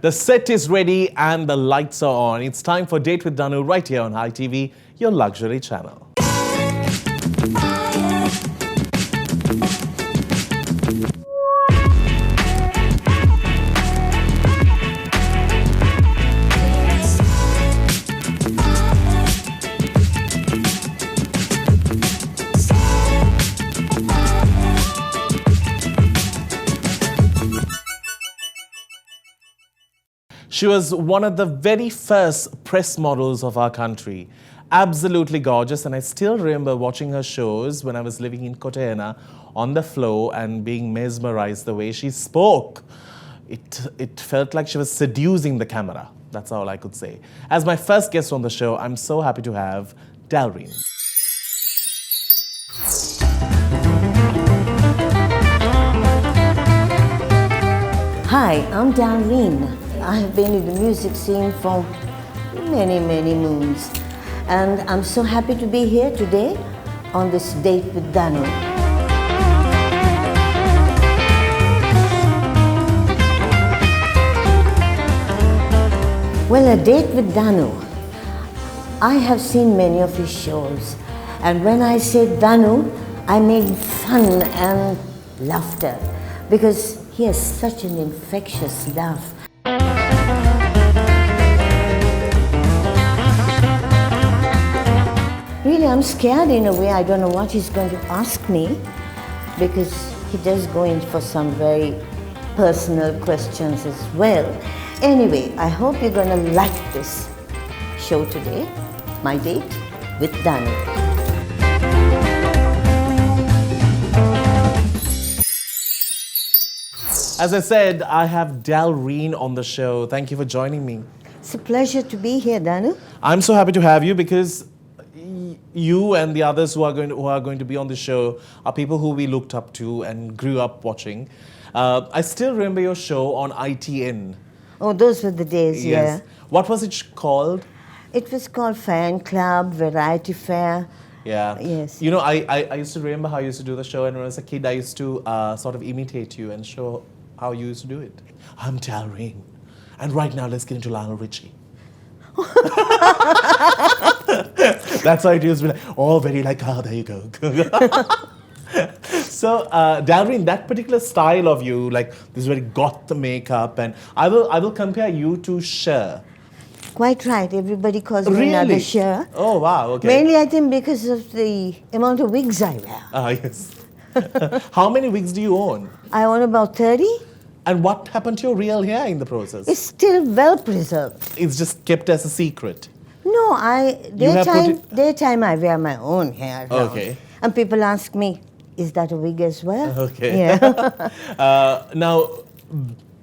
The set is ready and the lights are on. It's time for Date with Danu right here on ITV, your luxury channel. She was one of the very first press models of our country. Absolutely gorgeous, and I still remember watching her shows when I was living in Kotayana on the floor and being mesmerized the way she spoke. It felt like she was seducing the camera. That's all I could say. As my first guest on the show, I'm so happy to have Dalreen. Hi, I'm Dalreen. I have been in the music scene for many, many moons. And I'm so happy to be here today on this date with Danu. Well, a date with Danu. I have seen many of his shows. And when I say Danu, I mean fun and laughter. Because he has such an infectious laugh. Really, I'm scared in a way. I don't know what he's going to ask me because he does go in for some very personal questions as well. Anyway, I hope you're going to like this show today, my date with Danu. As I said, I have Dalreen on the show. Thank you for joining me. It's a pleasure to be here, Danu. I'm so happy to have you because you and the others who are going to be on the show are people who we looked up to and grew up watching. I still remember your show on ITN. Oh, those were the days, Yes. yeah. What was it called? It was called Fan Club, Variety Fair. Yeah. Yes. You know, I used to remember how you used to do the show, and when I was a kid, I used to sort of imitate you and show how you used to do it. I'm Dalreen, and right now let's get into Lionel Richie. That's how it used to be like, oh, very like, oh, there you go. So, Dalreen, that particular style of you, like this very goth makeup, and I will compare you to Cher. Quite right. Everybody calls me Really? another Cher. Oh, wow, okay. Mainly, I think, because of the amount of wigs I wear. Ah, yes. How many wigs do you own? I own about 30. And what happened to your real hair in the process? It's still well preserved. It's just kept as a secret. No, have put daytime I wear my own hair. Now. Okay. And people ask me, is that a wig as well? Okay. Yeah.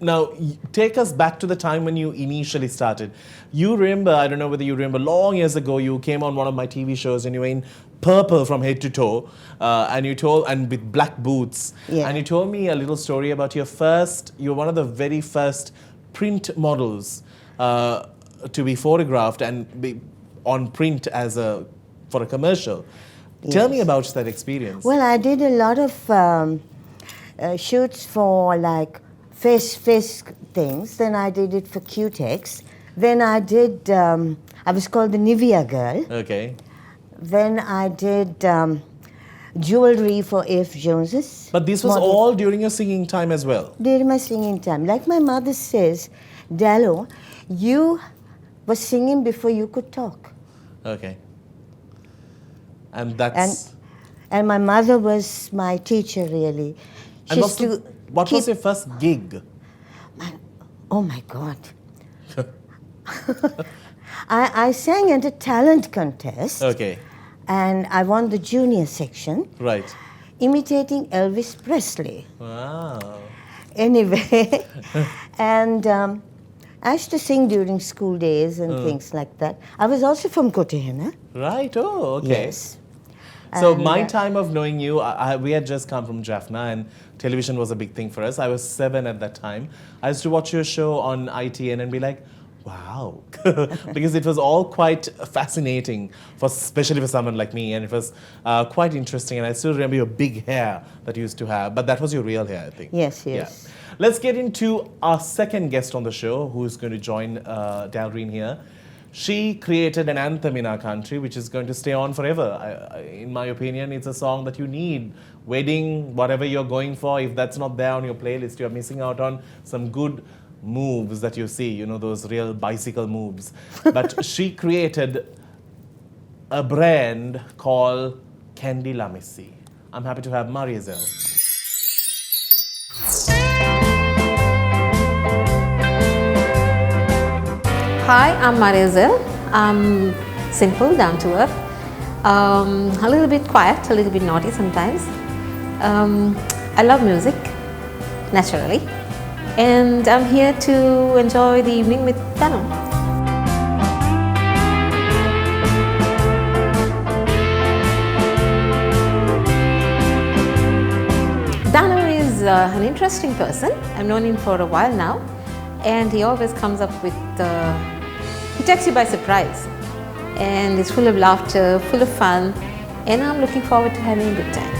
Now, take us back to the time when you initially started. You remember, I don't know whether you remember, long years ago, you came on one of my TV shows and you were in purple from head to toe, and with black boots. Yeah. And you told me a little story about you're one of the very first print models to be photographed and be on print for a commercial. Yes. Tell me about that experience. Well, I did a lot of shoots for like face things. Then I did it for Q-Tex. Then I did, I was called the Nivea girl. Okay. Then I did jewelry for F. Jones's. But this was all during your singing time as well? During my singing time. Like my mother says, Dallo, you were singing before you could talk. Okay. And that's... And my mother was my teacher, really. And what was your first gig? Oh, my God. I sang at a talent contest. Okay. And I won the junior section. Right. Imitating Elvis Presley. Wow. Anyway, and I used to sing during school days and things like that. I was also from Kotayana. Right. Oh, okay. Yes. So And, my time of knowing you, we had just come from Jaffna and television was a big thing for us. I was 7 at that time. I used to watch your show on ITN and be like, Wow. Because it was all quite fascinating, especially for someone like me, and it was quite interesting. And I still remember your big hair that you used to have, but that was your real hair, I think. Yes, yes. Yeah. Let's get into our second guest on the show, who is going to join Dalreen here. She created an anthem in our country which is going to stay on forever. In my opinion, it's a song that you need. Wedding, whatever you're going for, if that's not there on your playlist, you're missing out on some good moves that you see, you know, those real bicycle moves. But she created a brand called Candy Lamisi. I'm happy to have Mariyasel. Hi, I'm Mariyasel. I'm simple, down to earth, a little bit quiet, a little bit naughty sometimes. I love music, naturally, and I'm here to enjoy the evening with Danu. Danu is an interesting person. I've known him for a while now, and he always comes up with he takes you by surprise, and he's full of laughter, full of fun, and I'm looking forward to having a good time.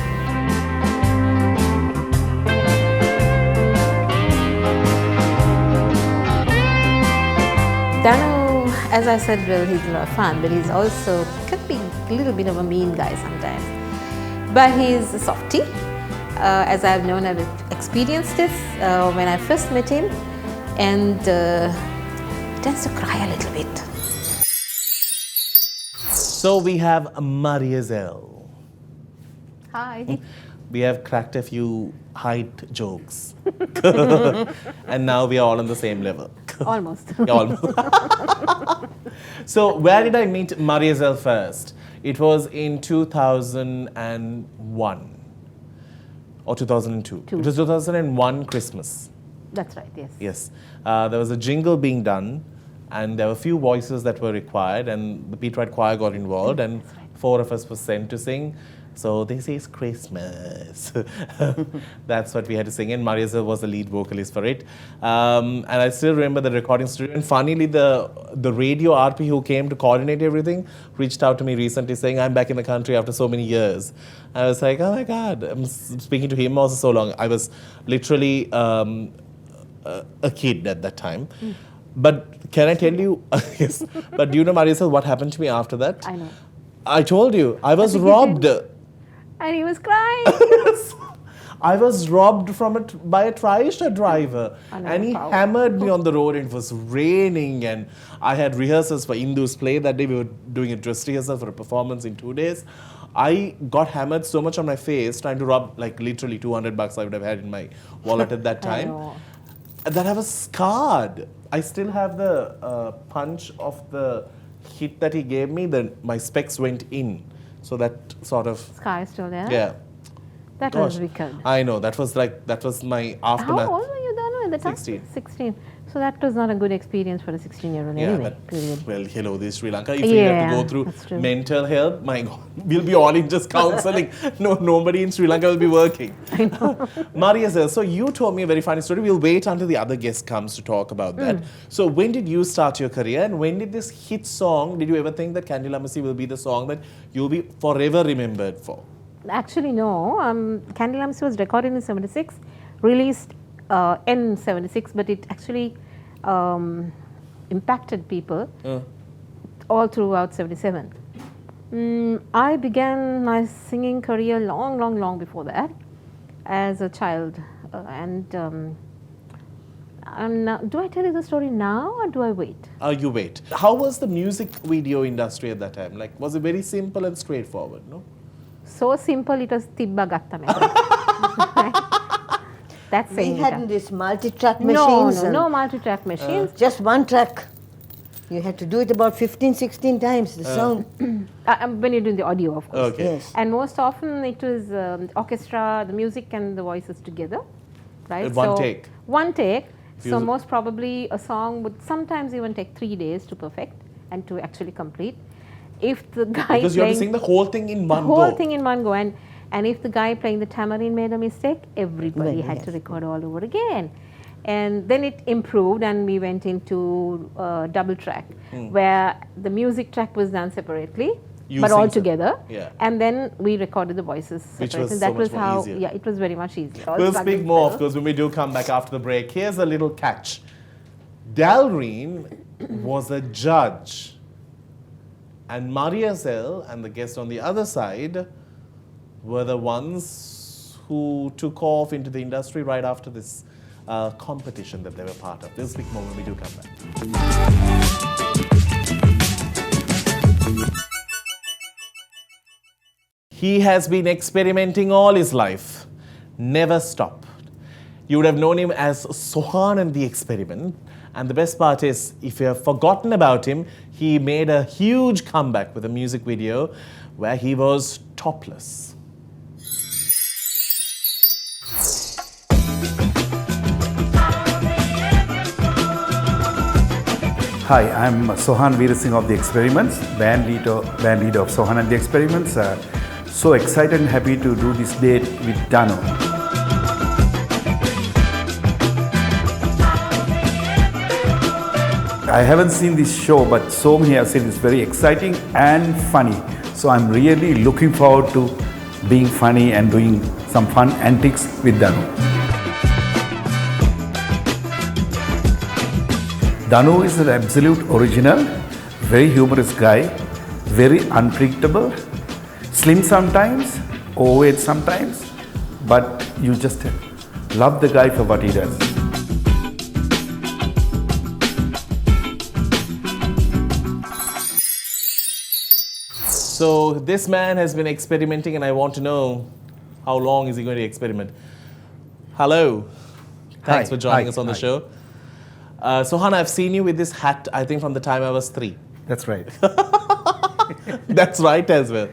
Danu, as I said, well, he's a lot of fun, but he's also could be a little bit of a mean guy sometimes. But he's a softie. As I've known, I've experienced this when I first met him, and he tends to cry a little bit. So we have Mariyasel. Hi. We have cracked a few height jokes. And now we are all on the same level. Almost. Yeah, almost. So where did I meet Mariyasel first? It was in 2001 or 2002. It was 2001 Christmas. That's right, yes. Yes. There was a jingle being done, and there were a few voices that were required, and the Pete Wright Choir got involved, and 4 of us were sent to sing. So this is Christmas. That's what we had to sing, and Mariyasel was the lead vocalist for it. And I still remember the recording studio. And funnily, the radio RP who came to coordinate everything reached out to me recently saying, I'm back in the country after so many years. I was like, oh my God, I'm speaking to him also so long. I was literally a kid at that time. But can I tell you, yes, but do you know, Mariyasel, what happened to me after that? I know. I told you, I was robbed. And he was crying. I was robbed by a TriStar driver, and he how? hammered me on the road. It was raining, and I had rehearsals for Indu's play that day. We were doing a dress rehearsal for a performance in 2 days. I got hammered so much on my face trying to rob, like literally $200 I would have had in my wallet at that time, that I was scarred. I still have the punch of the hit that he gave me. Then my specs went in, so that sort of Sky is still there? yeah. That was wicked. I know, that was my aftermath. How old were you, Danu, at the time? 16. 16. So that was not a good experience for a 16-year-old anyway. But, period. well, hello, this Sri Lanka. If we have to go through that's true. mental health, my God, we'll be all in just counseling. No, nobody in Sri Lanka will be working. Mariyasel, so you told me a very funny story. We'll wait until the other guest comes to talk about that. So when did you start your career, and when did this hit song, did you ever think that Candy Lamisi will be the song that you'll be forever remembered for? Actually, no. Candy Lamisi was recorded in 76, released in 76, but it actually impacted people all throughout 77. I began my singing career long before that as a child. Do I tell you the story now or do I wait? You wait. How was the music video industry at that time? Like, was it very simple and straightforward, no? So simple, it was tibba gatta method. That's We saying hadn't this multi-track no, machines. no multi-track machines. Just one track. You had to do it about 15, 16 times, the sound. When you're doing the audio, of course. Okay. Yes. And most often it was orchestra, the music and the voices together, right? One take. One take. So Music. most probably a song would sometimes even take 3 days to perfect and to actually complete. If the guy Because you have to playing sing the whole thing in one the go. whole thing in one go, and if the guy playing the tamarind made a mistake, everybody Well, had yes. to record all over again. And then it improved and we went into double track where the music track was done separately You but sing all together. Yeah. And then we recorded the voices Which separately. was That so was much more how, easier. yeah, it was very much easier. All We'll plug speak and more, fill. of course, when we do come back after the break. Here's a little catch. Dalreen was a judge. And Mariyasel and the guest on the other side were the ones who took off into the industry right after this competition that they were part of. We'll speak more when we do come back. He has been experimenting all his life, never stopped. You would have known him as Sohan and the Experiment. And the best part is, if you have forgotten about him, he made a huge comeback with a music video where he was topless. Hi, I'm Sohan Weerasinghe of The Experiments, band leader of Sohan and The Experiments. So excited and happy to do this date with Danu. I haven't seen this show, but so many have said it's very exciting and funny. So I'm really looking forward to being funny and doing some fun antics with Danu. Danu is an absolute original, very humorous guy, very unpredictable, slim sometimes, overweight sometimes, but you just love the guy for what he does. So this man has been experimenting, and I want to know, how long is he going to experiment? Hello. Thanks Hi. for joining Hi. us on the Hi. show. Sohan, I've seen you with this hat, I think, from the time I was 3. That's right. That's right as well.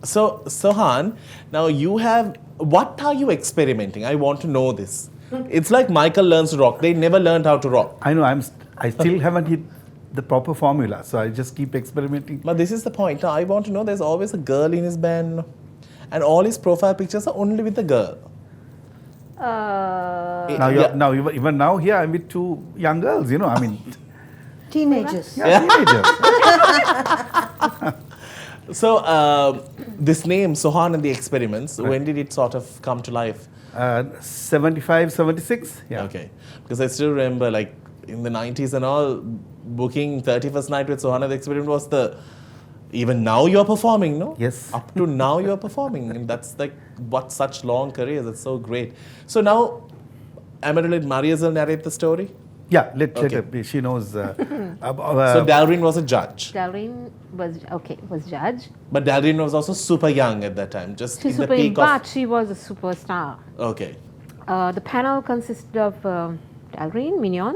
So, Sohan, now you have, what are you experimenting? I want to know this. It's like Michael learns to rock. They never learned how to rock. I know, I still haven't hit the proper formula, so I just keep experimenting. But this is the point. Now, I want to know, there's always a girl in his band, and all his profile pictures are only with the girl. Even now here I'm with 2 young girls, I mean, Teenagers. teenagers. So, this name, Sohan and the Experiments, when did it sort of come to life? 75, 76, yeah. Okay. Because I still remember, like, in the 90s and all, booking 31st Night with Sohan and the Experiment was even now you're performing, no? Yes. Up to now you're performing. And that's like, what such long careers. That's so great. So now, am I to let Mariyasel narrate the story? Yeah, let Okay. her, she knows. So Dalreen was a judge. Dalreen was judge. But Dalreen was also super young at that time, just She's in the super peak but of... she was a superstar. Okay. The panel consisted of Dalreen, Mignon,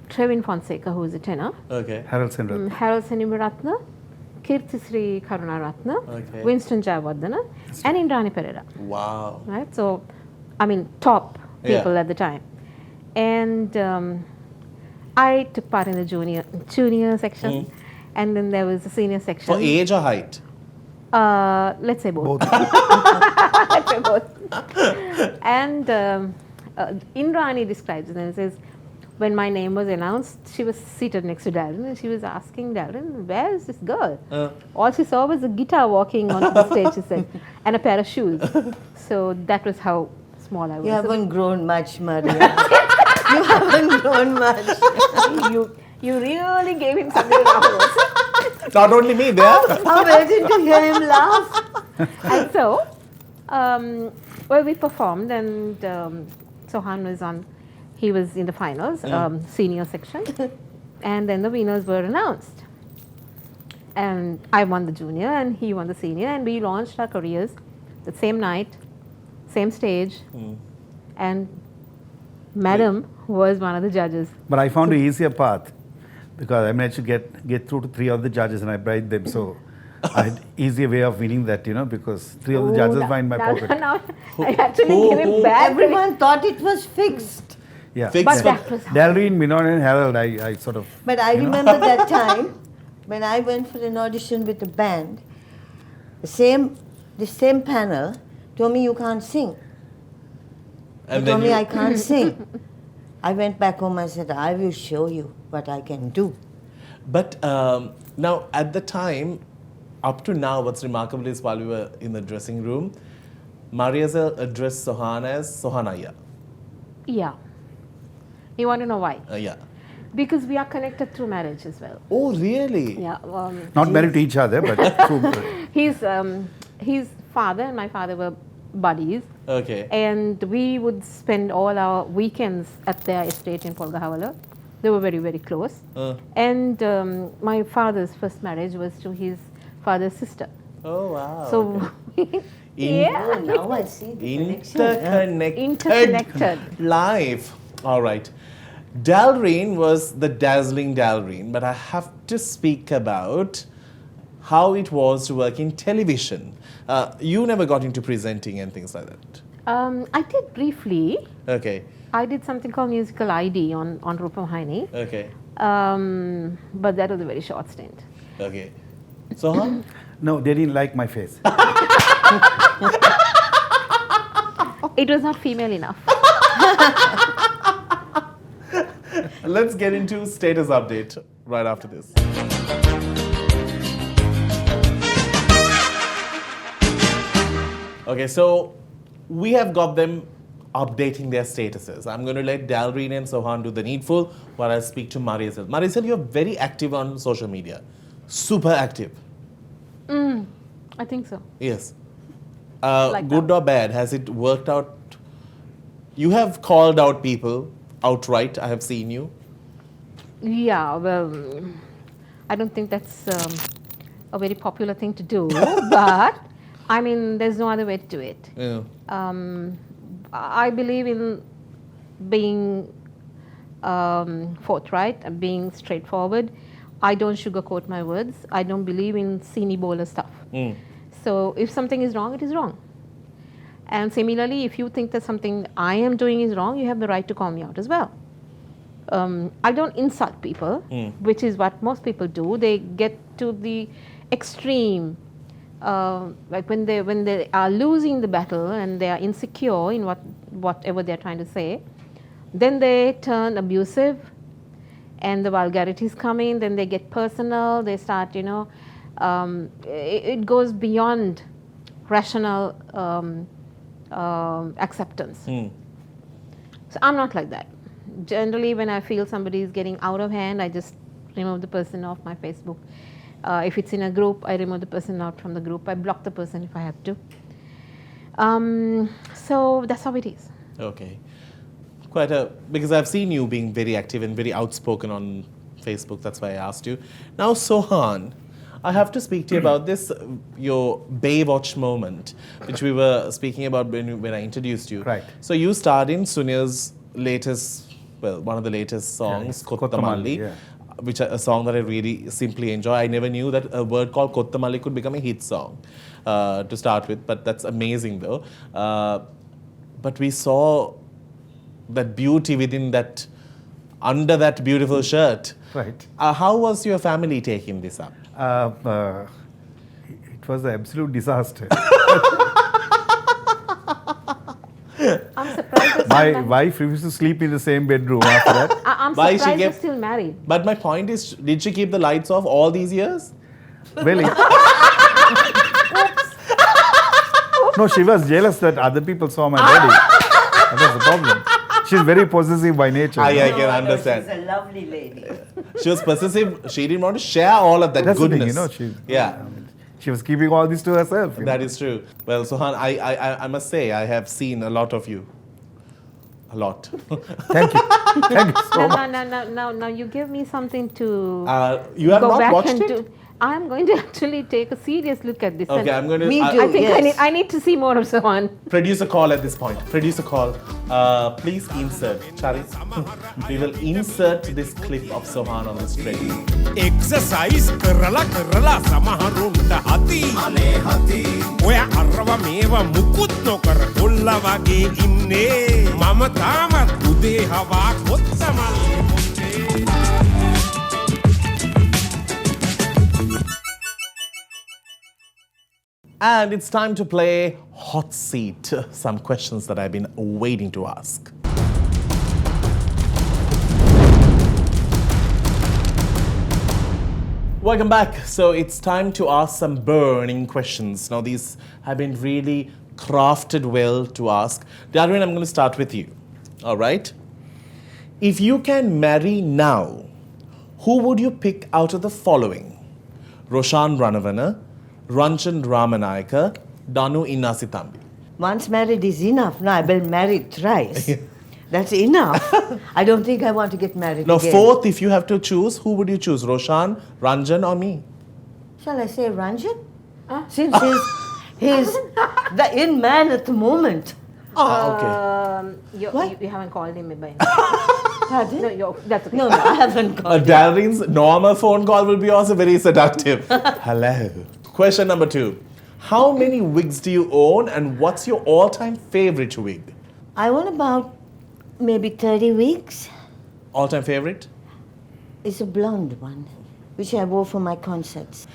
Trevin Fonseca, who is a tenor, Okay. Harold Sendra. Harold Senimuratna, Kirtisri Karunaratna, Okay. Winston Jayawardena, and Indrani Pereira. Wow. Right? So, I mean, top people Yeah. at the time. And I took part in the junior section, and then there was a senior section. For age or height? Let's say both. Both. Let's say both. And Indrani describes it and says, when my name was announced, she was seated next to Dalreen and she was asking Dalreen, where is this girl? All she saw was a guitar walking onto the stage, she said, and a pair of shoes. So that was how small I was. You haven't grown much, Maria. You haven't grown much. You really gave him something to laugh about. Not only me, there. I'm waiting to hear him laugh. And so, we performed and Sohan was on, he was in the finals, senior section, and then the winners were announced. And I won the junior and he won the senior, and we launched our careers the same night, same stage, and Madam was one of the judges. But I found an easier path because I managed to get through to 3 of the judges and I bribed them. So I had easier way of winning that, because 3 of the judges were in my pocket. Now, I actually gave him back. Everyone thought it was fixed. Yeah. Fixed But for- that was how Dalreen, Mignon and Harold, I sort of... But I remember that time when I went for an audition with a band, the same panel told me you can't sing. They And told then me you, I can't sing. I went back home, I said, I will show you what I can do. But now, at the time, up to now, what's remarkable is while we were in the dressing room, Mariyasel addressed Sohan as Sohanaya. Yeah. You want to know why? Yeah. Because we are connected through marriage as well. Oh, really? Yeah. Not married to each other, but through. His father and my father were buddies. Okay. And we would spend all our weekends at their estate in Polgahavala. They were very, very close. And my father's first marriage was to his father's sister. Oh, wow. So, Oh, now I see the connection. Interconnected. Life. All right. Dalreen was the dazzling Dalreen, but I have to speak about how it was to work in television. You never got into presenting and things like that. I did briefly. Okay. I did something called Musical ID on Rupam Haini. Okay. But that was a very short stint. Okay. Sohan? No, they didn't like my face. It was not female enough. Let's get into status update right after this. Okay, so we have got them updating their statuses. I'm going to let Dalreen and Sohan do the needful while I speak to Mariyasel. Mariyasel, you're very active on social media. Super active. I think so. Yes. Like Good or bad, has it worked out? You have called out people outright. I have seen you. Yeah, well, I don't think that's a very popular thing to do, but I mean, there's no other way to do it. Yeah. I believe in being forthright and being straightforward. I don't sugarcoat my words. I don't believe in sini bola stuff. So if something is wrong, it is wrong. And similarly, if you think that something I am doing is wrong, you have the right to call me out as well. I don't insult people, which is what most people do. They get to the extreme, like when they are losing the battle and they are insecure in whatever they're trying to say, then they turn abusive, and the vulgarities come in. Then they get personal. They start, it goes beyond rational acceptance. So I'm not like that. Generally, when I feel somebody is getting out of hand, I just remove the person off my Facebook. If it's in a group, I remove the person out from the group. I block the person if I have to. So that's how it is. Okay. Because I've seen you being very active and very outspoken on Facebook. That's why I asked you. Now, Sohan, I have to speak to you about this, your Baywatch moment, which we were speaking about when I introduced you. Right. So you starred in Sunil's latest, one of the latest songs, Kottamalli, which is a song that I really simply enjoy. I never knew that a word called Kottamalli could become a hit song to start with, but that's amazing though. But we saw that beauty within that, under that beautiful shirt. Right. How was your family taking this up? It was an absolute disaster. I'm surprised. My wife refused to sleep in the same bedroom after that. I'm Why surprised she you're gave- still married. But my point is, did she keep the lights off all these years? Really? No, she was jealous that other people saw my body. That was the problem. She's very possessive by nature. I you know. can understand. She's a lovely lady. She was possessive. She didn't want to share all of that That's the thing, goodness. Yeah. She was keeping all this to herself. That is true. Well, Sohan, I must say, I have seen a lot of you. A lot. Thank you. Thank you so much. Now you give me something to You have go not back watched and it? do. I'm going to actually take a serious look at this. Okay, and I'm going to... Me too. I think Yes. I need to see more of Sohan. Produce a call at this point. Produce a call. Please insert. Charis, we will insert this clip of Sohan on the screen. Exercise කරලා සමහරුන්ට හති අනේ හති ඔය අරව මේව මුකුත් නොකර කොල්ල වගේ ඉන්නේ මම තාමත් උදේ හවා කොත්තමල්ලි And it's time to play Hot Seat. Some questions that I've been waiting to ask. Welcome back. So it's time to ask some burning questions. Now these have been really crafted well to ask. Dalreen, I'm going to start with you. All right. If you can marry now, who would you pick out of the following? Roshan Ranavana, Ranjan Ramanayaka, Danu Innasitambi. Once married is enough. No, I've been married thrice. That's enough. I don't think I want to get married Now, again. fourth, if you have to choose, who would you choose? Roshan, Ranjan, or me? Shall I say Ranjan? Since he's the in man at the moment. Okay. You haven't called him by Pardon? No, that's okay. No, I haven't called him. Dalreen's normal phone call will be also very seductive. Hello. Question number 2. How many wigs do you own and what's your all-time favorite wig? I own about maybe 30 weeks. All-time favorite? It's a blonde one, which I wore for my concerts.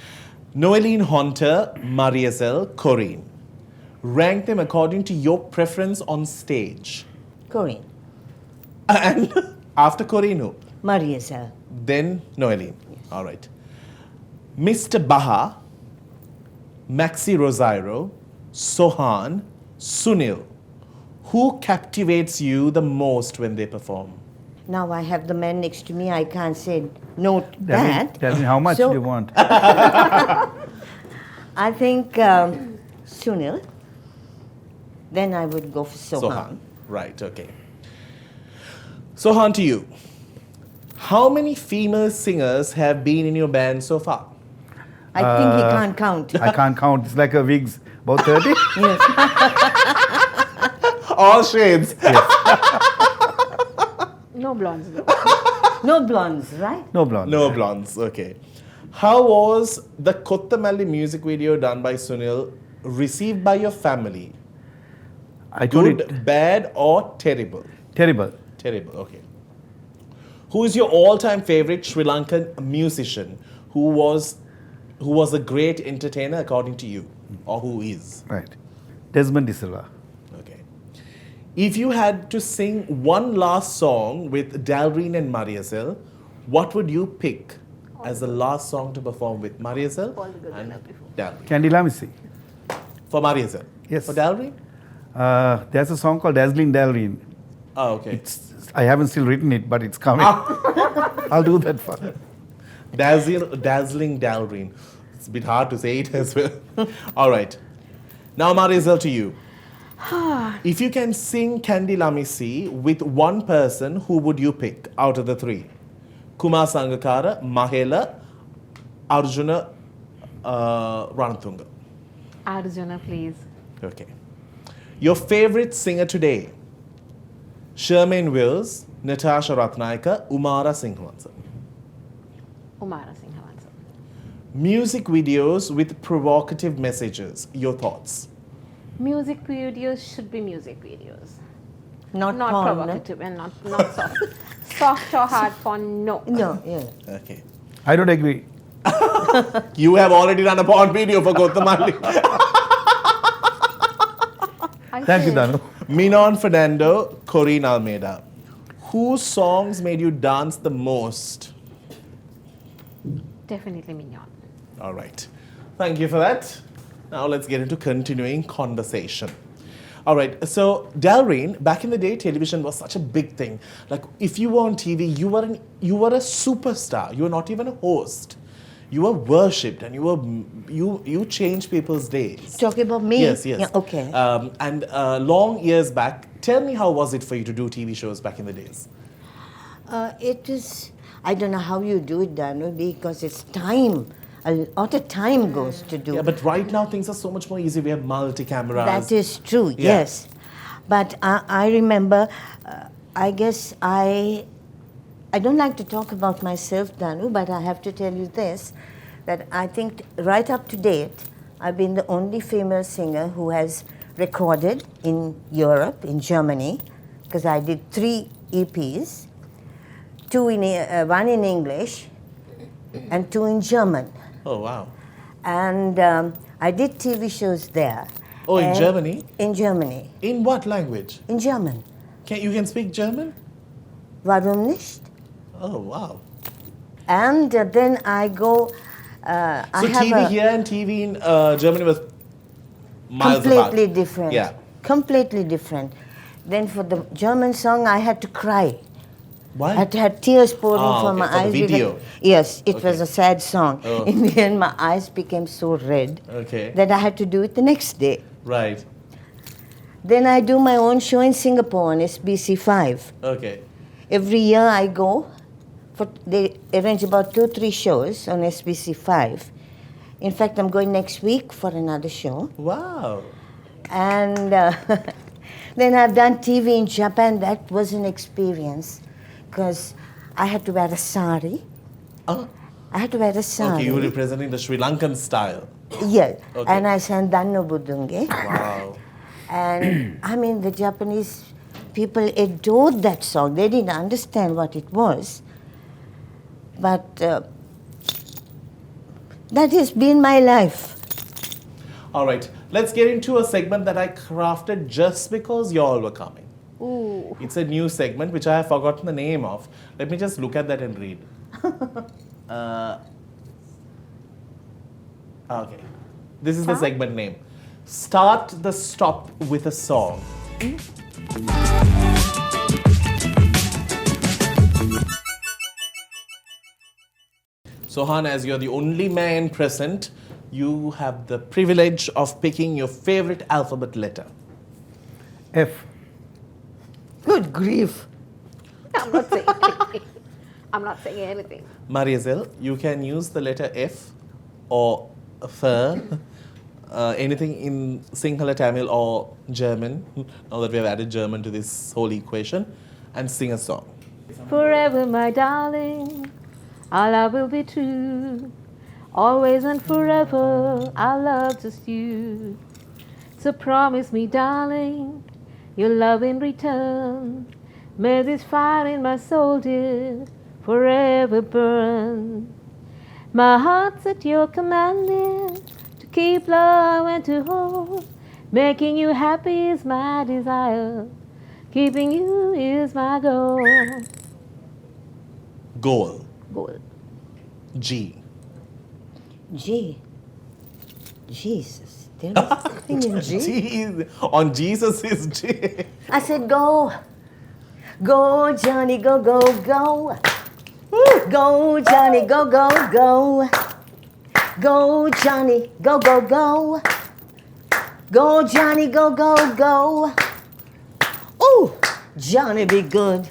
Noeline Hunter, Mariyasel, Corinne. Rank them according to your preference on stage. Corinne, And after Corinne, who? Mariyasel, Then Noeline. All right. Mr. Baha, Maxi Rosairo, Sohan, Sunil. Who captivates you the most when they perform? Now I have the man next to me. I can't say no to that. Tell me how much So- do you want? I think Sunil. Then I would go for Sohan. Right, okay. Sohan, to you. How many female singers have been in your band so far? I think he can't count. I can't count. It's like a wigs. About 30? All shades. No blondes though. No blondes, right? No blonde. No blondes, okay. How was the Kottamalli music video done by Sunil received by your family? I told Good, it. bad, or terrible? Terrible. Terrible, okay. Who is your all-time favorite Sri Lankan musician who was a great entertainer according to you, or who is? Right. Desmond De Silva. Okay. If you had to sing one last song with Dalreen and Mariyasel, what would you pick as the last song to perform with Mariyasel and Dalreen? Candy Lamisi. For Mariyasel? Yes. For Dalreen? There's a song called Dazzling Dalreen. Oh, okay. I haven't still written it, but it's coming. I'll do that for her. Dazzling Dalreen. It's a bit hard to say it as well. All right. Now, Mariyasel, to you. If you can sing Candy Lamisi with one person, who would you pick out of the 3? Kumar Sangakkara, Mahela, Arjuna, Ranatunga. Arjuna, please. Okay. Your favorite singer today? Shermaine Wills, Natasha Ratnayaka, Umara Singhavansan. Umara Singhavansan. Music videos with provocative messages. Your thoughts? Music videos should be music videos. Not Not porn, no? provocative and not soft. Soft or hard porn, no. No, yeah. Okay. I don't agree. You have already done a porn video for Kottamalli. Thank you, Danu. Minon Fernando, Corinne Almeida. Whose songs made you dance the most? Definitely Mignon. All right. Thank you for that. Now let's get into continuing conversation. All right. So, Dalreen, back in the day, television was such a big thing. Like, if you were on TV, you were a superstar. You were not even a host. You were worshipped, and you changed people's days. Talking about me? Yes. Yeah, okay. And long years back, tell me, how was it for you to do TV shows back in the days? It is, I don't know how you do it, Danu, because it's time. A lot of time goes to do. Yeah, but right now things are so much more easy. We have multi-cameras. That is true, Yeah. yes. But I remember, I guess I don't like to talk about myself, Danu, but I have to tell you this, that I think right up to date, I've been the only female singer who has recorded in Europe, in Germany, because I did 3 EPs, one in English and 2 in German. Oh, wow. And I did TV shows there. Oh, in And- Germany? In Germany. In what language? In German. You can speak German? Warum nicht? Oh, wow. And then I go I So have TV a here and TV in Germany was miles completely apart. different. Yeah. Completely different. Then for the German song, I had to cry. Why? I had tears pouring from okay, my for the eyes. video. Yes, it was Okay. a sad song. Oh. In the end, my eyes became so red Okay. that I had to do it the next day. Right. Then I do my own show in Singapore on SBC 5. Okay. Every year I go, they arrange about 2-3 shows on SBC 5. In fact, I'm going next week for another show. Wow. And then I've done TV in Japan. That was an experience because I had to wear a sari. Oh. I had to wear a sari. Okay, you were representing the Sri Lankan style. Yeah, Okay. and I sang Danu Budunge. Wow. And I mean, the Japanese people adored that song. They didn't understand what it was. But that has been my life. All right, let's get into a segment that I crafted just because you all were coming. Ooh. It's a new segment which I have forgotten the name of. Let me just look at that and read. Okay, this is the segment name. Start the stop with a song. Sohan, as you're the only man present, you have the privilege of picking your favorite alphabet letter. F. Good grief. I'm not saying anything. I'm not saying anything. Mariyasel, you can use the letter F or F, anything in Sinhala, Tamil or German, now that we have added German to this whole equation, and sing a song. Forever, my darling, our love will be true. Always and forever, I'll love just you. So promise me, darling, your love in return. May this fire in my soul, dear, forever burn. My heart's at your command, dear, to keep love and to hold. Making you happy is my desire. Keeping you is my goal. Goal. Goal. G. G. Jesus. There is nothing in G. G is, on Jesus is G. I said, go. Go, Johnny, go, go, go. Go, Johnny, go, go, go. Go, Johnny, go, go, go. Go, Johnny, go, go, go. Oh, Johnny, be good.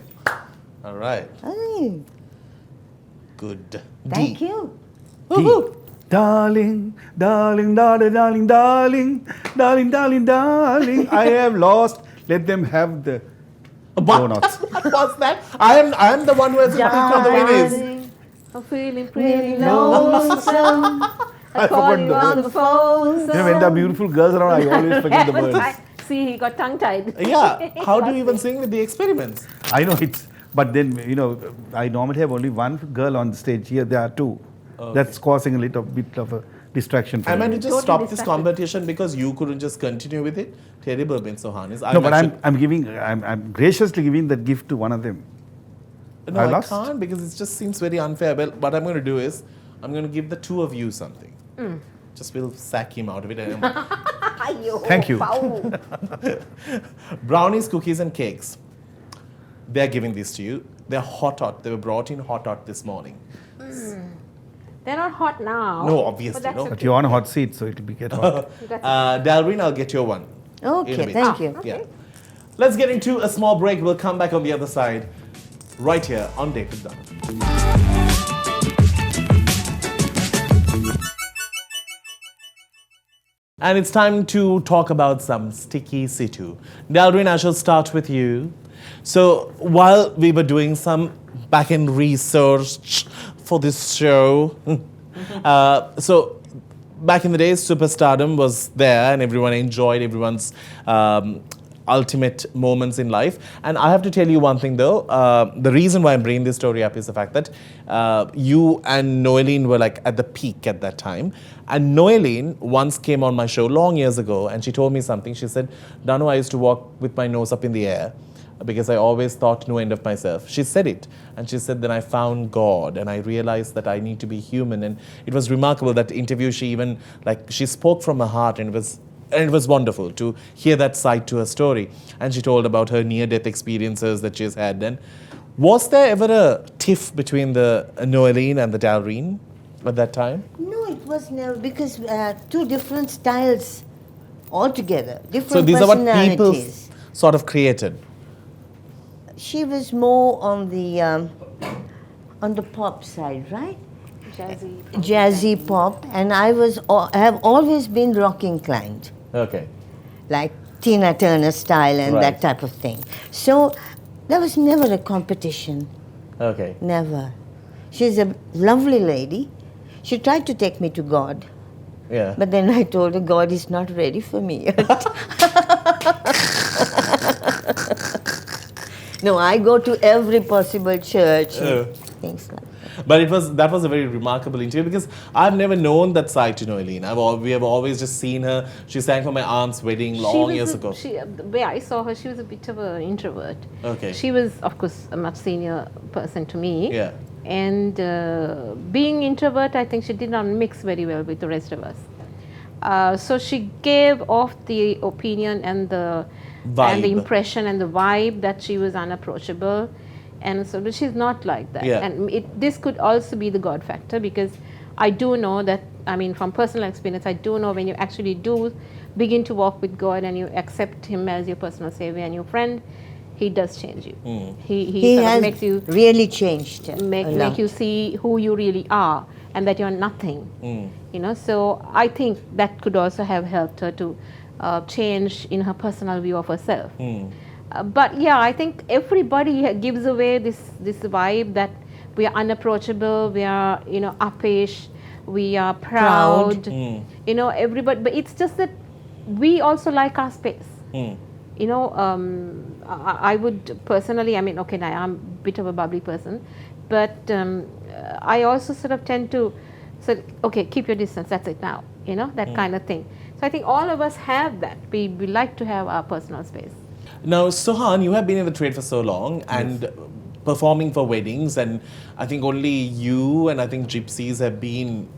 All right. Hey, Good. thank D. you. D. Darling, darling, darling, darling, darling, darling, darling, darling. I have lost. Let them have the donuts. What was that? I am the one who has to pick on the winners. Darling, I'm feeling pretty Really lonesome. I call forgot you the on the phone. You know, when there are beautiful girls around, I always forget the words. See, he got tongue-tied. Yeah. How do you even sing with the experiments? I know it's, but then, you know, I normally have only one girl on the stage. Here there are two. Okay. That's causing a little bit of a distraction for I meant me. to just Totally stop this distracted. competition because you couldn't just continue with it. Terrible, Ben Sohan. No, but I'm graciously giving that gift to one of them. No, I I lost. can't because it just seems very unfair. Well, what I'm going to do is I'm going to give the two of you something. Just will sack him out of it. Thank you. Brownies, cookies, and cakes. They're giving this to you. They're hot. They were brought in hot this morning. They're not hot now. No, obviously, But that's no. okay. But you're on a hot seat, so it will be get hot. Dalreen, I'll get your one. in a Okay, bit. thank you. Yeah. Let's get into a small break. We'll come back on the other side, right here on Date with Danu. And it's time to talk about some sticky situ. Dalreen, I shall start with you. So while we were doing some back-end research for this show, so back in the days, superstardom was there and everyone enjoyed everyone's ultimate moments in life. And I have to tell you one thing though, the reason why I'm bringing this story up is the fact that you and Noeline were like at the peak at that time. And Noeline once came on my show long years ago and she told me something. She said, Danu, I used to walk with my nose up in the air. because I always thought no end of myself. She said it, and she said, then I found God, and I realized that I need to be human. And it was remarkable, that interview. She even, like, she spoke from her heart, and it was wonderful to hear that side to her story. And she told about her near-death experiences that she's had. And was there ever a tiff between the Noeline and the Dalreen at that time? No, it was never, because two different styles altogether, different So these are what people personalities. sort of created. She was more on the pop side, right? Jazzy pop, and I have always been rock inclined, Okay. like Tina Turner style and Right. that type of thing. So there was never a competition, Okay. never. She's a lovely lady. She tried to take me to God, Yeah. but then I told her God is not ready for me yet. No, I go to every possible church and things like that. But that was a very remarkable interview, because I've never known that side to Noeline. We have always just seen her. She sang for my aunt's wedding long years ago. The way I saw her, she was a bit of an introvert. Okay. She was, of course, a much senior person to me. Yeah. And being introvert, I think she did not mix very well with the rest of us. So she gave off the opinion and the Vibe. impression and the vibe that she was unapproachable. And so, but she's not like that. Yeah. And this could also be the God factor, because I do know that, I mean, from personal experience, I do know when you actually do begin to walk with God and you accept Him as your personal Savior and your friend, He does change you. He sort of has makes you really changed. a make lot. you see who you really are and that you're nothing. You know, so I think that could also have helped her to change in her personal view of herself. But yeah, I think everybody gives away this vibe that we are unapproachable, we are, you know, uppish, we are proud. You know, everybody. But it's just that we also like our space. You know, I would personally, I mean, okay, now I'm a bit of a bubbly person, but I also sort of tend to say, okay, keep your distance, that's it now, you know, that kind of thing. So I think all of us have that. We like to have our personal space. Now, Sohan, you have been in the trade for so long and performing for weddings, and I think only you and I think gypsies have been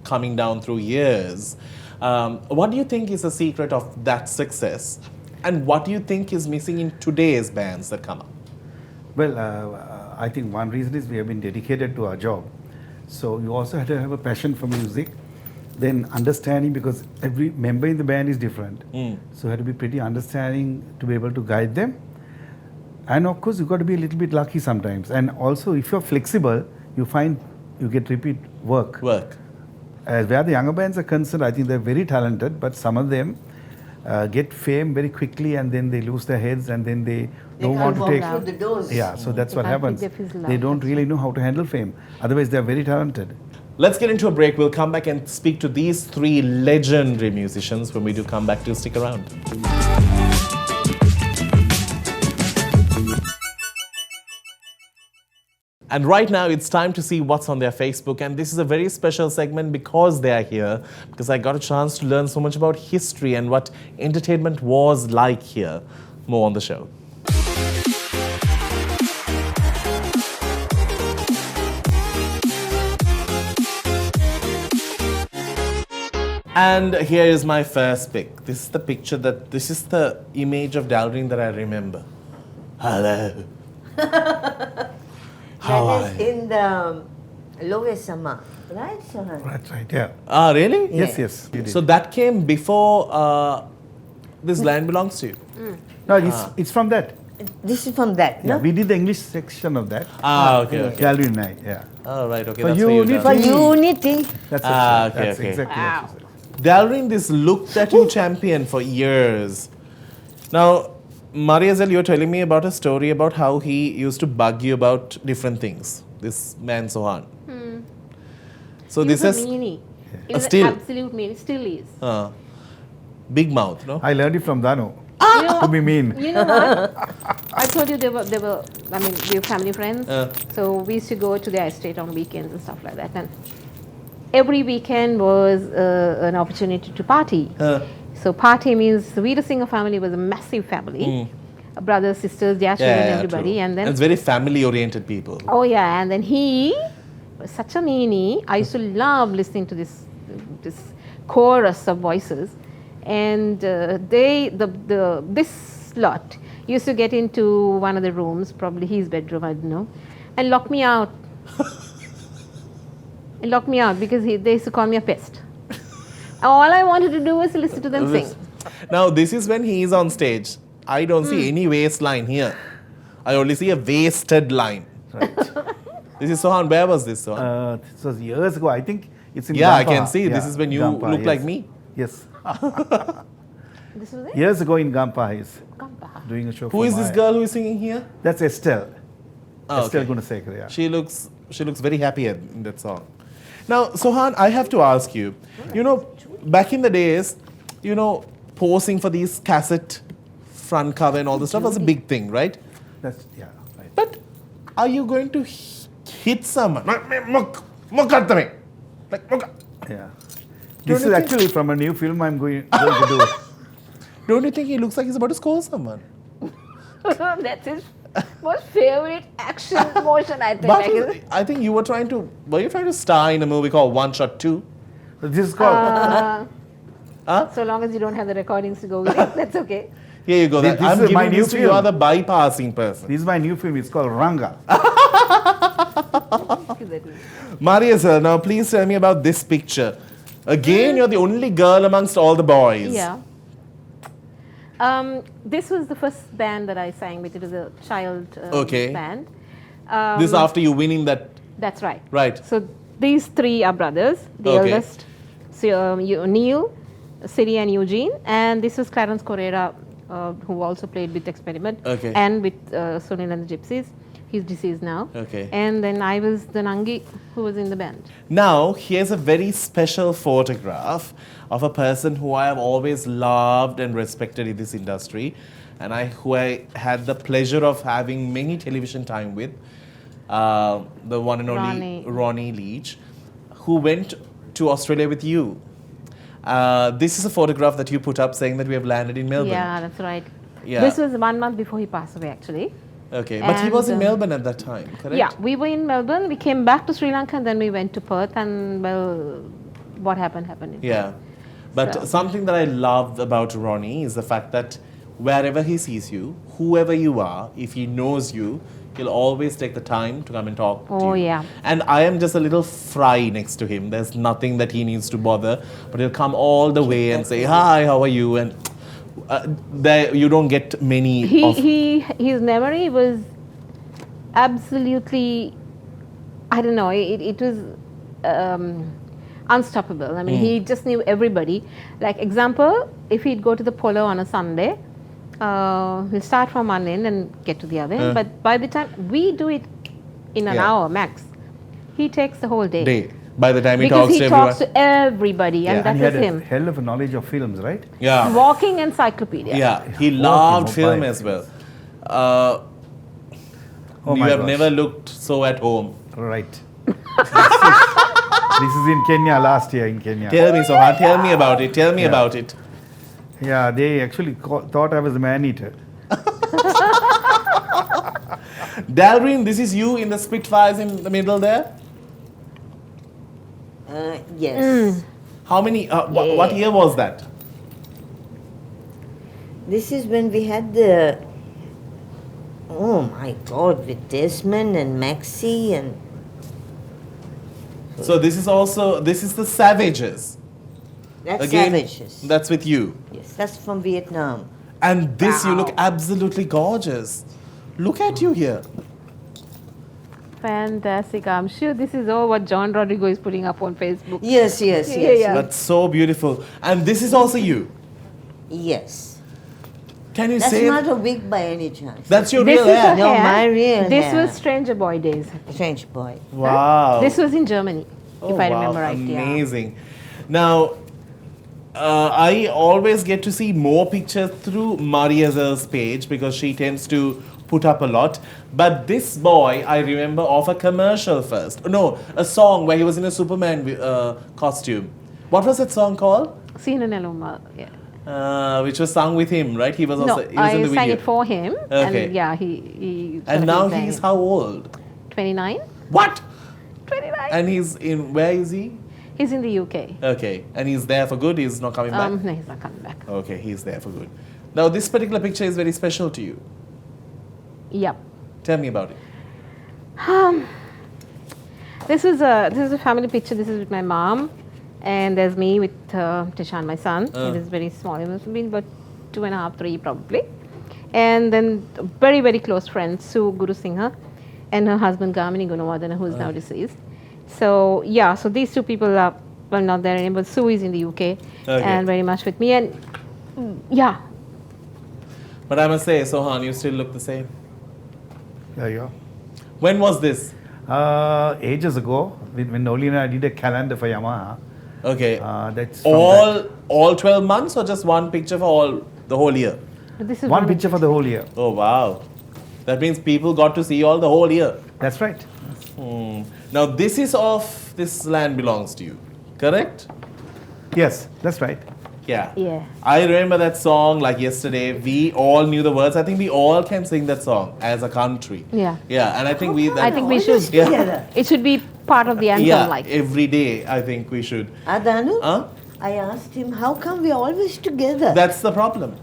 coming down through years. What do you think is the secret of that success? And what do you think is missing in today's bands that come up? Well, I think one reason is we have been dedicated to our job. So you also have to have a passion for music, then understanding, because every member in the band is different. So you have to be pretty understanding to be able to guide them. And of course, you've got to be a little bit lucky sometimes. And also, if you're flexible, you find you get repeat work. As where the younger bands are concerned, I think they're very talented, but some of them get fame very quickly, and then they lose their heads, and then they don't want to take. Through the doors. Yeah, so that's what can't happens. pick their fizzle They out, don't that's really know how to handle fame. Otherwise, they're very talented. Let's get into a break. We'll come back and speak to these three legendary musicians when we do come back. To stick around. And right now, it's time to see what's on their Facebook. And this is a very special segment because they are here, because I got a chance to learn so much about history and what entertainment was like here. More on the show. And here is my first pick. This is the image of Dalreen that I remember. Hello. How are That is you? in the Lowe Sama, right, Sohan? That's right, yeah. Ah, really? Yes, yes. You did. So that came before this land belongs to you. No, it's from that. This is from that, Yeah, no? we did the English section of that. Okay. Dalreen and I, yeah. Oh, right, okay. For That's unity. For Dalreen. unity. That's, Ah, it, okay, that's okay. exactly what she said. Dalreen, this look that you championed for years. Now, Mariyasel, you were telling me about a story about how he used to bug you about different things. This man Sohan. So He this was a is meanie. He was still. an absolute meanie, still is. Big mouth, no? I learned it from Danu. You know, To be mean. You know what? I told you they were, I mean, we were family friends. So we used to go to their estate on weekends and stuff like that. And every weekend was an opportunity to party. So party means the Weerasinghe family was a massive family. brothers, sisters, Yashin and everybody. True. And then it's very family-oriented people. oh yeah, and then he was such a meanie. I used to love listening to this chorus of voices, and this lot used to get into one of the rooms, probably his bedroom, I don't know, and lock me out. And lock me out because they used to call me a pest. All I wanted to do was listen to them sing. Now, this is when he is on stage. I don't see any waistline here. I only see a wasted line. Right. This is Sohan. Where was this, Sohan? This was years ago. I think it's in Yeah, I Gampa. can see. This is when you Gampa, look yes. like me. Yes. This was it? Years ago in Gampa, he's Gampa. doing a show Who for is this Maya. girl who is singing here? That's Estelle. Oh, Estelle okay. Gunathilaka, yeah. She looks very happy in that song. Now, Sohan, I have to ask you, back in the days, posing for these cassette front cover and all this stuff was a big thing, right? That's, yeah, right. But are you going to hit someone? Like, Yeah. This is you actually from a new film I'm going to do. don't you think he looks like he's about to score someone? That's his most favorite action motion, I think. But I think were you trying to star in a movie called One Shot 2? This is called, So long as you don't have the recordings to go with it, that's okay. Here you go. This I'm is my giving new this to you. You film. are the bypassing person. this is my new film. It's called Ranga. Mariyasel, now please tell me about this picture. Again, you're the only girl amongst all the boys. Yeah. This was the first band that I sang with. It was a child band. This after you winning that. That's right. Right. So these three are brothers. The Okay. eldest, Neil, Siri and Eugene. And this was Clarence Correa, who also played with Experiment. Okay. And with Sunil and the Gypsies. He's deceased now. Okay. And then I was the Nangi who was in the band. Now, here's a very special photograph of a person who I have always loved and respected in this industry, and who I had the pleasure of having many television time with, the one and only Ronnie Leach, who went to Australia with you. This is a photograph that you put up saying that we have landed in Melbourne. Yeah, that's right. Yeah. This was 1 month before he passed away, actually. Okay, but he was in And, Melbourne at that time, correct? Yeah, we were in Melbourne. We came back to Sri Lanka and then we went to Perth. And well, what happened. Yeah. But So- something that I love about Ronnie is the fact that wherever he sees you, whoever you are, if he knows you, he'll always take the time to come and talk to you. Oh, yeah. And I am just a little fry next to him. There's nothing that he needs to bother, but he'll come all the way and say, "Hi, how are you?" And there you don't get many of... His memory was absolutely, I don't know, it was unstoppable. I mean, he just knew everybody. Like, example, if he'd go to the polo on a Sunday, he'll start from one end and get to the other end. But by the time we do it in an hour max, he takes the whole day. By the time he Because talks he to talks everyone. to everybody, Yeah. and And that he was had a him. hell of a knowledge of films, right? Yeah. Walking encyclopedia. Yeah, he loved Walking film mobile. as well. Oh You my have gosh. never looked so at home. Right. This is in Kenya, last year in Kenya. Tell me, Sohan, tell me about it. Tell me about it. Yeah, they actually thought I was a man-eater. Dalreen, this is you in the Spitfires in the middle there. Yes. How many? What year was that? This is when we had the, oh my God, with Desmond and Maxie and So this is the Savages. that's Again, Savages. that's with you. Yes, that's from Vietnam. And this, you look absolutely gorgeous. Look at you here. Fantastic. I'm sure this is all what John Rodrigo is putting up on Facebook. Yes, yes, Yeah, yes. yeah. That's so beautiful. And this is also you. Yes. Can you That's say not a wig by any chance. that's your This real is hair? the No, hair. my real This hair. was Stranger Boy days. French boy. Wow. This was in Germany, if I wow, remember right. Yeah. Amazing. Now, I always get to see more pictures through Mariyasel's page because she tends to put up a lot. But this boy, I remember of a commercial first. No, a song where he was in a Superman costume. What was that song called? Seen in Eloma. Yeah. which was sung with him, right? He was No, also he was I in the sang video. it for him. Okay. And yeah, he And now sang he's it. how old? 29. What? 29. And he's in, where is he? He's in the UK. Okay. And he's there for good? He's not coming back? No, he's not coming back. Okay, he's there for good. Now, this particular picture is very special to you. Yep. Tell me about it. This is a family picture. This is with my mom, and there's me with Tishan, my son. It is very small. It must have been about 2.5, 3 probably. And then very, very close friends, Sue Weerasinghe and her husband Gamini Gunawardana, who is now deceased. So yeah, so these two people are, well, not there anymore, but Sue is in the UK and very much with me. And yeah. But I must say, Sohan, you still look the same. Yeah, yeah. When was this? Ages ago, when Noli and I did a calendar for Yamaha. Okay. That's from that. all 12 months or just one picture for the whole year? But this is One picture for the whole year. Oh, wow. That means people got to see you all the whole year. That's right. Now, this is of This Land Belongs to You, correct? Yes, that's right. Yeah. Yeah. I remember that song like yesterday. We all knew the words. I think we all can sing that song as a country. Yeah. Yeah, and I think I think we should. Yeah. It should be part of the anthem, Yeah, like. every day I think we should. Danu, Huh? I asked him, how come we're always together? That's the problem.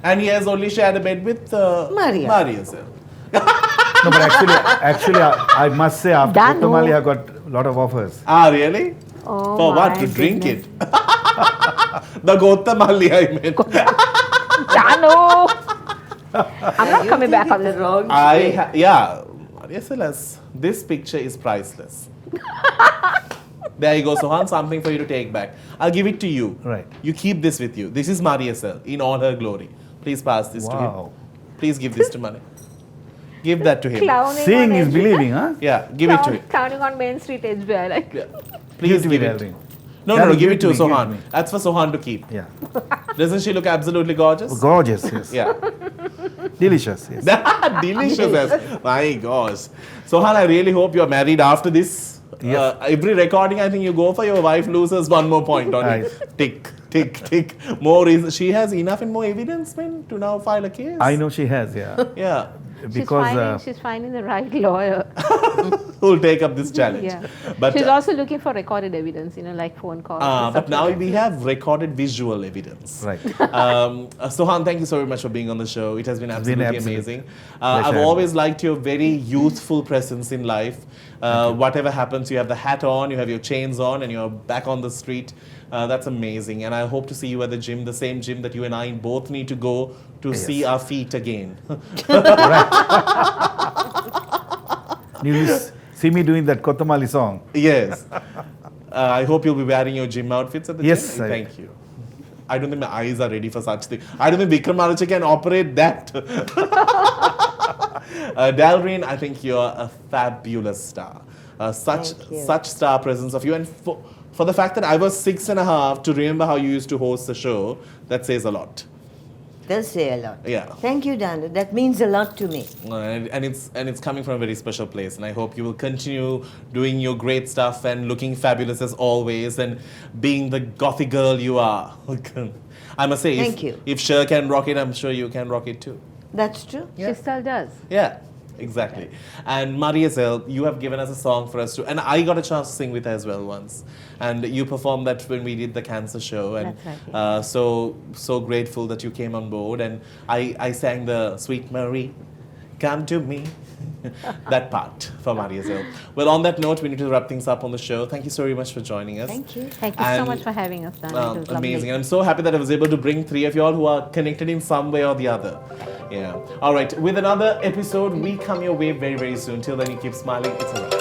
And he has only shared a bed with Mariyasel. No, but actually, I must say, after Danu. Kotamali, I got a lot of offers. Ah, really? Oh, For what? my To drink goodness. it? The Gotamali, I meant. Danu! I'm not coming back on this. wrong. Yeah, Mariyasel, this picture is priceless. There you go, Sohan, something for you to take back. I'll give it to you. Right. You keep this with you. This is Mariyasel in all her glory. Please pass this to him. Wow. Please give this to Mani. Give that to him. Clowning Seeing on is Edge- believing, huh? Yeah, give it to him. Clowning on Main Street HBI, like. Yeah. Please Give give it it. to me, Dalreen. No, Dalreen, give it to give it to me, Sohan. give it to me. That's for Sohan to keep. Yeah. Doesn't she look absolutely gorgeous? Gorgeous, yes. Yeah. Delicious, yes. Delicious as. My gosh. Sohan, I really hope you're married after this. Yes. Every recording, I think you go for your wife loses one more point on Right. it. Tick, tick, tick. More reason. She has enough and more evidence, man, to now file a case. I know she has, yeah. Yeah. Because She's finding the right lawyer. Who'll take up this challenge. Yeah. But, She's also looking for recorded evidence, like phone calls. and but stuff now like we have recorded visual evidence. Right. Sohan, thank you so very much for being on the show. It has been been absolutely absolute amazing. pleasure. I've always liked your very youthful presence in life. Whatever happens, you have the hat on, you have your chains on, and you're back on the street. That's amazing. And I hope to see you at the gym, the same gym that you and I both need to go to see our feet again. You will see me doing that Kotamali song. Yes. I hope you'll be wearing your gym outfits at the Yes, gym. I- Thank you. I don't think my eyes are ready for such thing. I don't think Vikram Arache can operate that. Dalreen, I think you're a fabulous star. Such star presence of you. And for the fact that I was 6.5 to remember how you used to host the show, that says a lot. Does say a lot. Yeah. Thank you, Danu. That means a lot to me. And it's coming from a very special place, and I hope you will continue doing your great stuff and looking fabulous as always, and being the gothy girl you are. I must say, Thank you. If Cher can rock it, I'm sure you can rock it too. That's true. She still does. Yeah, exactly. And Mariyasel, you have given us a song for us to, and I got a chance to sing with her as well once. And you performed that when we did the cancer show, and That's right, so grateful that you came on board. And I sang the Sweet Marie, Come to Me, that part for Mariyasel. Well, on that note, we need to wrap things up on the show. Thank you so very much for joining us. Thank you. Thank you so And- much for having us, Danu. It was lovely. Amazing. And I'm so happy that I was able to bring 3 of you all who are connected in some way or the other. Yeah. All right. With another episode, we come your way very, very soon. Till then, you keep smiling. It's a wrap.